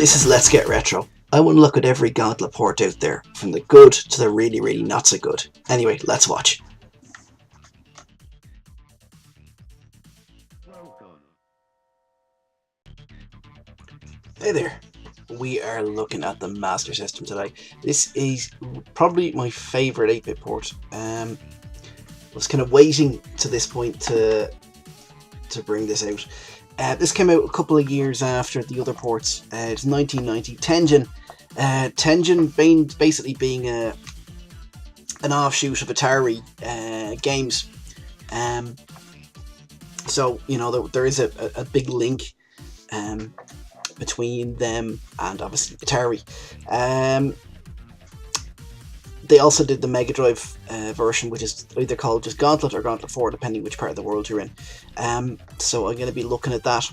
This is Let's Get Retro. I want to look at every Gauntlet port out there, from the good to the really, really not so good. Anyway, let's watch. Hey there. We are looking at the Master System today. This is probably my favourite 8-bit port. I was kind of waiting to this point to bring this out. This came out a couple of years after the other ports. It's 1990. Tengen. Tengen basically being an offshoot of Atari games. So, you know, there is a big link between them and obviously Atari. They also did the Mega Drive version, which is either called just Gauntlet or Gauntlet 4, depending which part of the world you're in. So I'm going to be looking at that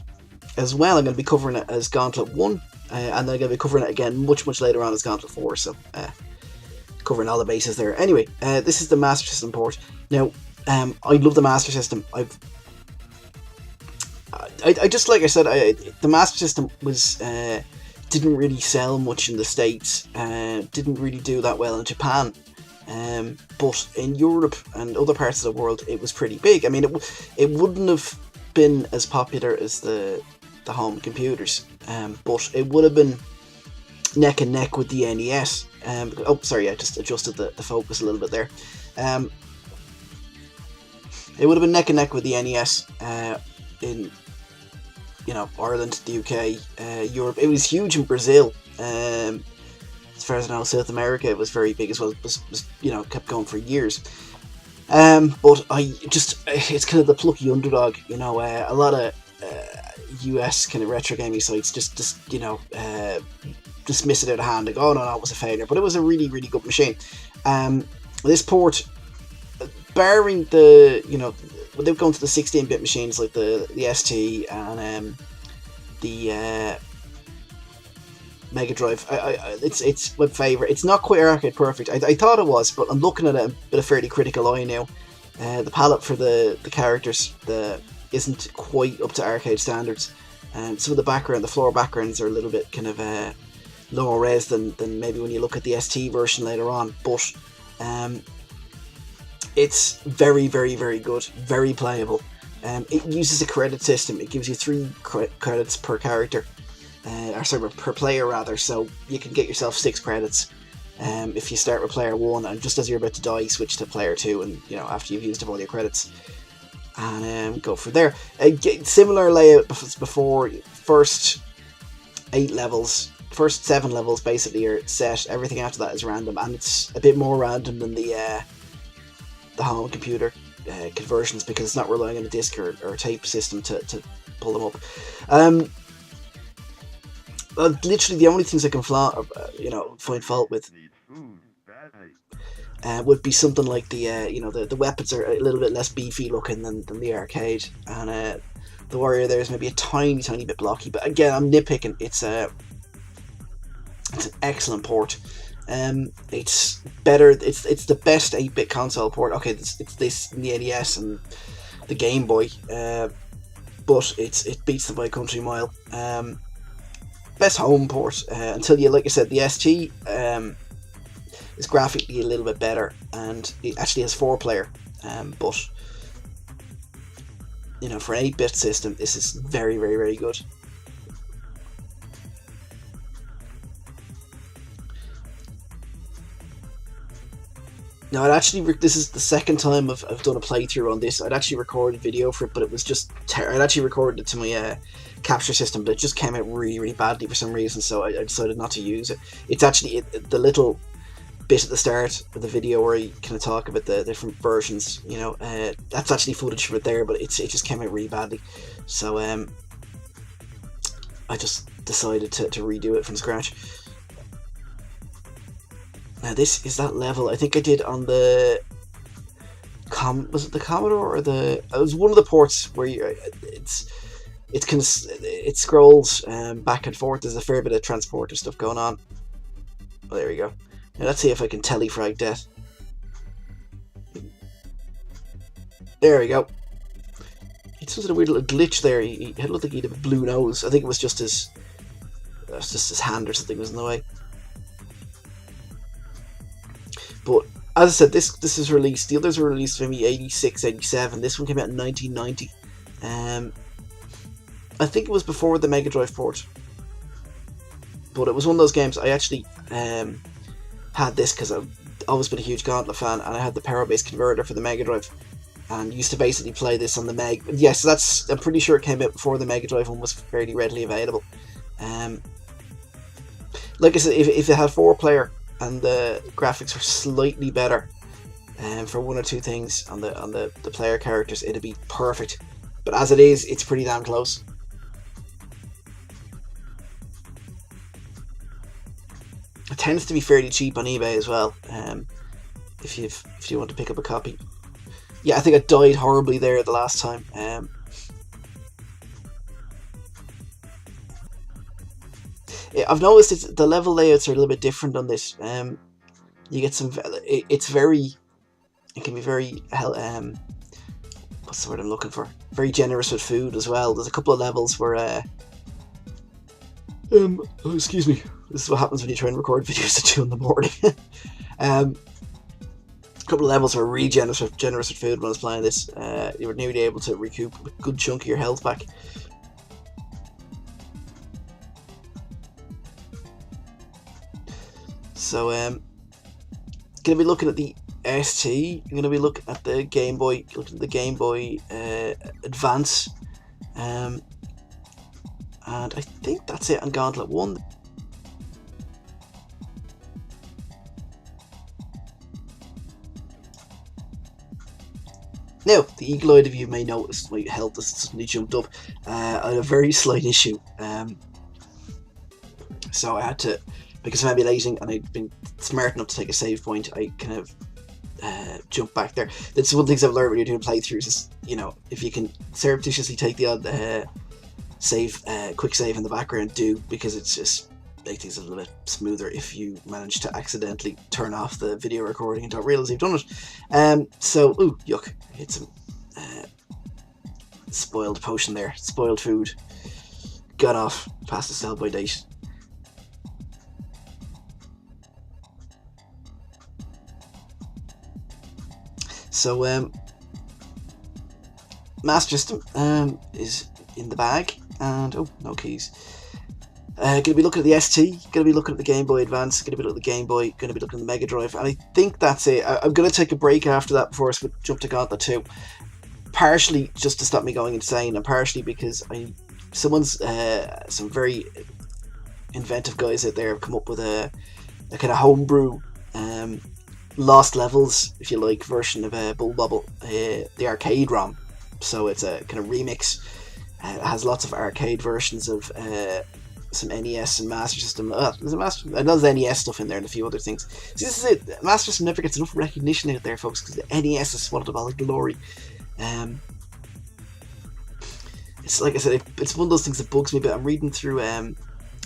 as well. I'm going to be covering it as Gauntlet 1, and then I'm going to be covering it again much later on as Gauntlet 4, so covering all the bases there. Anyway, this is the Master System port. Now, I love the Master System. I just, like I said, the Master System was didn't really sell much in the States, didn't really do that well in Japan, but in Europe and other parts of the world it was pretty big. I mean, it wouldn't have been as popular as the home computers, but it would have been neck and neck with the NES. Oh, sorry, I just adjusted the focus a little bit there. It would have been neck and neck with the NES in, you know, Ireland, the UK, Europe. It was huge in Brazil. As far as I know, South America, it was very big as well. It was you know, kept going for years. But it's kind of the plucky underdog. You know, a lot of US kind of retro gaming sites just you know, dismiss it out of hand. Like, oh no, it was a failure. But it was a really, really good machine. This port, barring the, you know, without going to the 16-bit machines like the ST and the Mega Drive, it's my favourite. It's not quite arcade perfect. I thought it was, but I'm looking at it with a fairly critical eye now. The palette for the characters isn't quite up to arcade standards. Some of the floor backgrounds are a little bit kind of lower res than maybe when you look at the ST version later on. But it's very, very, very good, very playable. It uses a credit system. It gives you 3 credits per character, or sorry, per player rather. So you can get yourself 6 credits if you start with player 1, and just as you're about to die, switch to player 2, and you know, after you've used up all your credits, and go from there. Similar layout before. First 7 levels basically are set. Everything after that is random, and it's a bit more random than the home computer conversions, because it's not relying on a disc or tape system to pull them up. Literally the only things I can find fault with would be something like the you know, the weapons are a little bit less beefy looking than the arcade, and the warrior there is maybe a tiny bit blocky, but again, I'm nitpicking. It's an excellent port. It's better. It's the best 8-bit console port. Okay, it's this in the NES and the Game Boy, but it beats them by a country mile. Best home port until you, like I said, the ST is graphically a little bit better, and it actually has 4-player. But you know, for an 8-bit system, this is very, very, very good. Now, this is the second time I've done a playthrough on this. I'd actually recorded a video for it, but it was just I'd actually recorded it to my capture system, but it just came out really, really badly for some reason, so I decided not to use it. It's actually the little bit at the start of the video where I kind of talk about the different versions, you know, that's actually footage from it there, but it just came out really badly. So I just decided to redo it from scratch. Now this is that level I think I did on the was it the Commodore or it was one of the ports where it scrolls back and forth. There's a fair bit of transporter stuff going on. Oh, there we go. Now let's see if I can telefrag death. There we go. It's just a weird little glitch there. He looked like he had a blue nose. I think it was just his just his hand or something was in the way. But as I said, this is released. The others were released maybe 86, 87. This one came out in 1990. I think it was before the Mega Drive port. But it was one of those games I actually had this because I've always been a huge Gauntlet fan, and I had the power-based converter for the Mega Drive, and used to basically play this on the Meg. Yeah, so I'm pretty sure it came out before the Mega Drive one was fairly readily available. Like I said, if it had 4-player and the graphics were slightly better, for one or two things on the player characters, it'd be perfect. But as it is, it's pretty damn close. It tends to be fairly cheap on eBay as well. If you want to pick up a copy. Yeah, I think I died horribly there the last time. I've noticed the level layouts are a little bit different on this. You get some. It can be very. What's the word I'm looking for? Very generous with food as well. There's a couple of levels where. Oh, excuse me. This is what happens when you try and record videos at 2 in the morning. A couple of levels were really generous with food when I was playing this. You were nearly able to recoup a good chunk of your health back. So, gonna be looking at the ST. I'm gonna be looking at the Game Boy. Looking at the Game Boy Advance. And I think that's it on Gauntlet 1. Now, the eagle-eyed of you may notice my health has suddenly jumped up. I had a very slight issue. So I had to, because I'm emulating and I've been smart enough to take a save point, I kind of jump back there. That's one of the things I've learned when you're doing playthroughs is, you know, if you can surreptitiously take the odd quick save in the background, do, because it's just make things a little bit smoother if you manage to accidentally turn off the video recording and don't realise you've done it. So, ooh, yuck, hit some spoiled potion there, spoiled food, got off, past the sell by date. So, Master System is in the bag, and oh, no keys. Going to be looking at the ST, going to be looking at the Game Boy Advance, going to be looking at the Game Boy, going to be looking at the Mega Drive, and I think that's it. I'm going to take a break after that before I jump to Gauntlet 2. Partially just to stop me going insane, and partially because some very inventive guys out there have come up with a kind of homebrew Lost Levels, if you like, version of Bubble Bobble, the arcade ROM. So it's a kind of remix. It has lots of arcade versions of some NES and Master System. There's NES stuff in there and a few other things. See, this is it. Master System never gets enough recognition out there, folks, because the NES is swallowed up all the glory. It's like I said, it's one of those things that bugs me. But I'm reading through.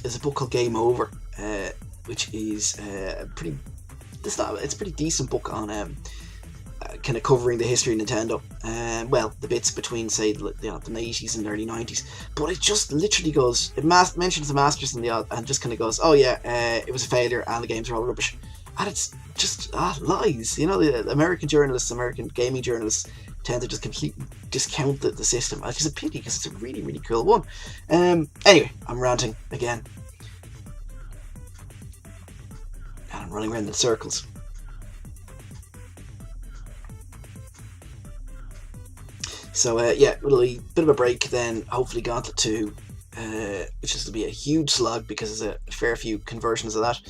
There's a book called Game Over, which is pretty. It's a pretty decent book on kind of covering the history of Nintendo. Well, the bits between, say, the 80s and early 90s. But it just literally goes, it mentions the Masters and just kind of goes, oh yeah, it was a failure and the games are all rubbish. And it's just lies. You know, the American gaming journalists tend to just completely discount the system, which is a pity because it's a really, really cool one. Anyway, I'm ranting again. And I'm running around in circles. So yeah, it'll be a bit of a break, then hopefully Gauntlet 2, which is going to be a huge slog because there's a fair few conversions of that.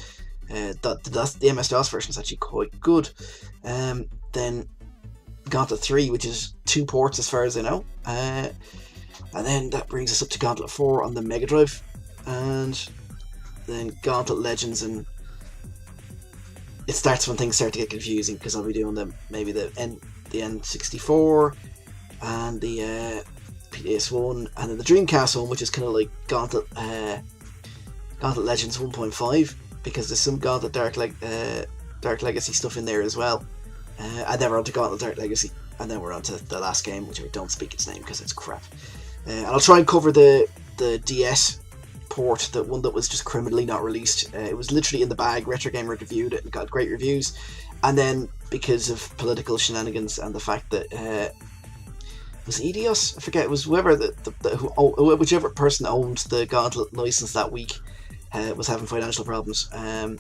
The MS-DOS version is actually quite good. Then Gauntlet 3, which is 2 ports as far as I know. And then that brings us up to Gauntlet 4 on the Mega Drive. And then Gauntlet Legends, and it starts when things start to get confusing because I'll be doing maybe the N64 and the PDS-1, and then the Dreamcast one, which is kind of like Gauntlet Legends 1.5, because there's some Gauntlet Dark Legacy stuff in there as well. And then we're on to Gauntlet Dark Legacy, and then we're on to the last game, which I don't speak its name because it's crap. And I'll try and cover the DS port, the one that was just criminally not released. It was literally in the bag. Retro Gamer reviewed it and got great reviews. And then, because of political shenanigans and the fact that was it Eidos? I forget. It was whoever whichever person owned the Gauntlet license that week was having financial problems. Again,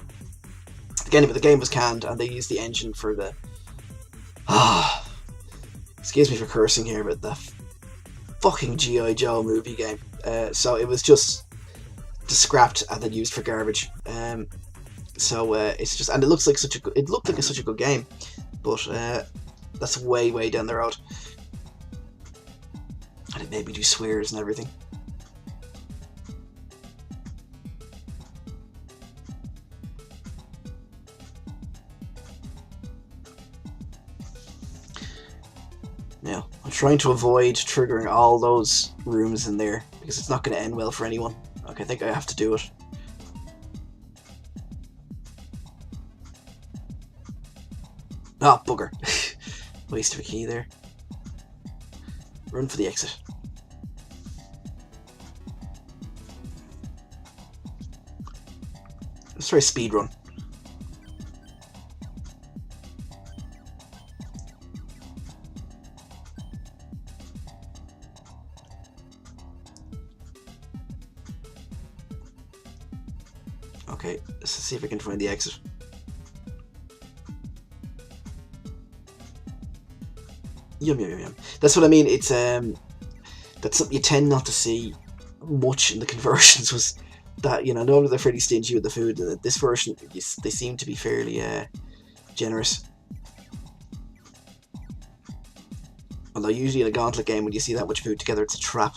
but the game was canned, and they used the engine for the. Excuse me for cursing here, but the fucking G.I. Joe movie game. So it was just scrapped and then used for garbage. It's just, and it looks like it looked like such a good game, but that's way down the road. And it made me do swears and everything. Now, I'm trying to avoid triggering all those rooms in there, because it's not going to end well for anyone. Okay, I think I have to do it. Ah, bugger. Waste of a key there. Run for the exit. Let's try a speed run. Okay, let's see if I can find the exit. Yum. That's what I mean. It's that's something you tend not to see much in the conversions. Was that, you know, normally they're fairly stingy with the food. This version, they seem to be fairly generous. Although usually in a Gauntlet game, when you see that much food together, it's a trap.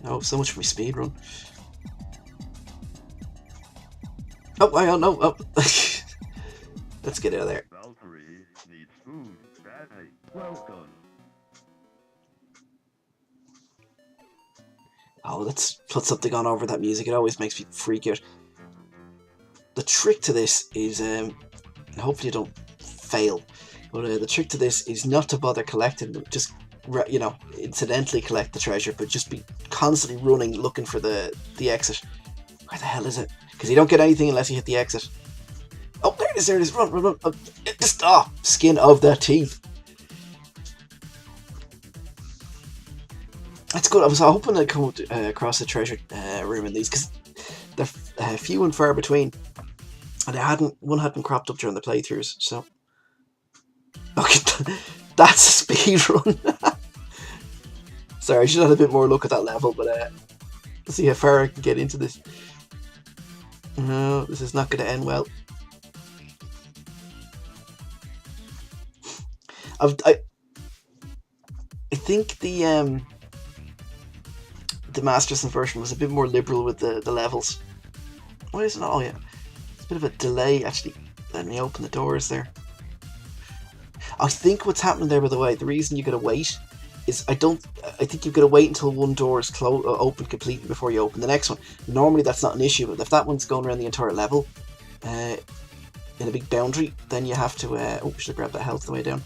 Oh, so much for my speed run. Oh, I don't know. Oh. Let's get out of there. Valkyrie needs food badly. Well done. Oh, let's put something on over that music. It always makes me freak out. The trick to this is, and hopefully you don't fail, but the trick to this is not to bother collecting them. Just, you know, incidentally collect the treasure, but just be constantly running, looking for the exit. Where the hell is it? Because you don't get anything unless you hit the exit. Oh, there it is, run. Oh, just, skin of the teeth. That's good. I was hoping I'd come across a treasure room in these, because they're few and far between, and one hadn't cropped up during the playthroughs, so... Okay, that's a speed run. Sorry, I should have had a bit more look at that level, but let's see how far I can get into this. No, this is not going to end well. I think the Mastersystem version was a bit more liberal with the levels. Why isn't it? Oh yeah, it's a bit of a delay actually. Let me open the doors there. I think what's happening there, by the way, the reason you gotta wait is I think you've got to wait until one door is open completely before you open the next one. Normally that's not an issue, but if that one's going around the entire level in a big boundary, then you have to should have grabbed that health on the way down.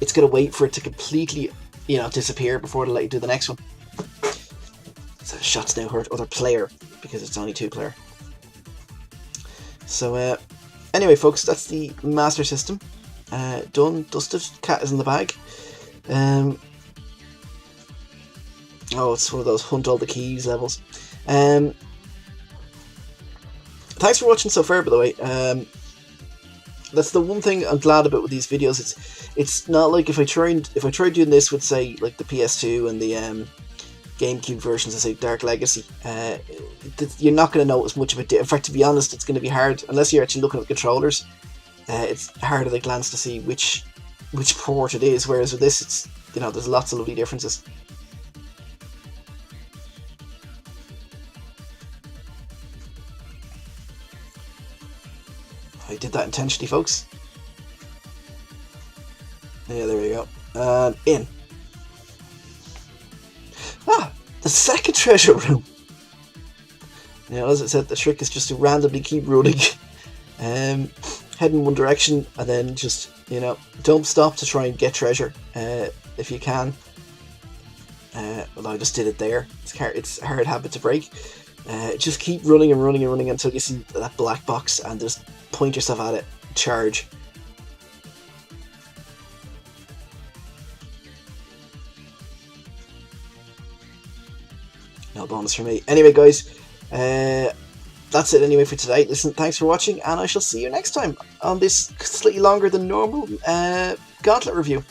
It's got to wait for it to completely, you know, disappear before it'll let you do the next one. So shots now hurt other player because it's only 2-player. So anyway folks, that's the Mastersystem. Done, dusted, cat is in the bag. Oh, it's one of those hunt all the keys levels. Thanks for watching so far, by the way. That's the one thing I'm glad about with these videos. It's not like if I tried doing this with, say, like the PS2 and the GameCube versions of, say, Dark Legacy, you're not going to notice much of it. In fact, to be honest, it's going to be hard unless you're actually looking at the controllers. It's hard at a glance to see which port it is. Whereas with this, it's, you know, there's lots of lovely differences. I did that intentionally, folks. Yeah, there we go. In. Ah, the second treasure room. You know, as I said, the trick is just to randomly keep running, head in one direction, and then just, you know, don't stop to try and get treasure if you can. Well, I just did it there. It's a hard habit to break. Just keep running and running and running until you see that black box, and just point yourself at it. Charge. No bonus for me. Anyway, guys, that's it anyway for today. Listen, thanks for watching, and I shall see you next time on this slightly longer than normal Gauntlet review.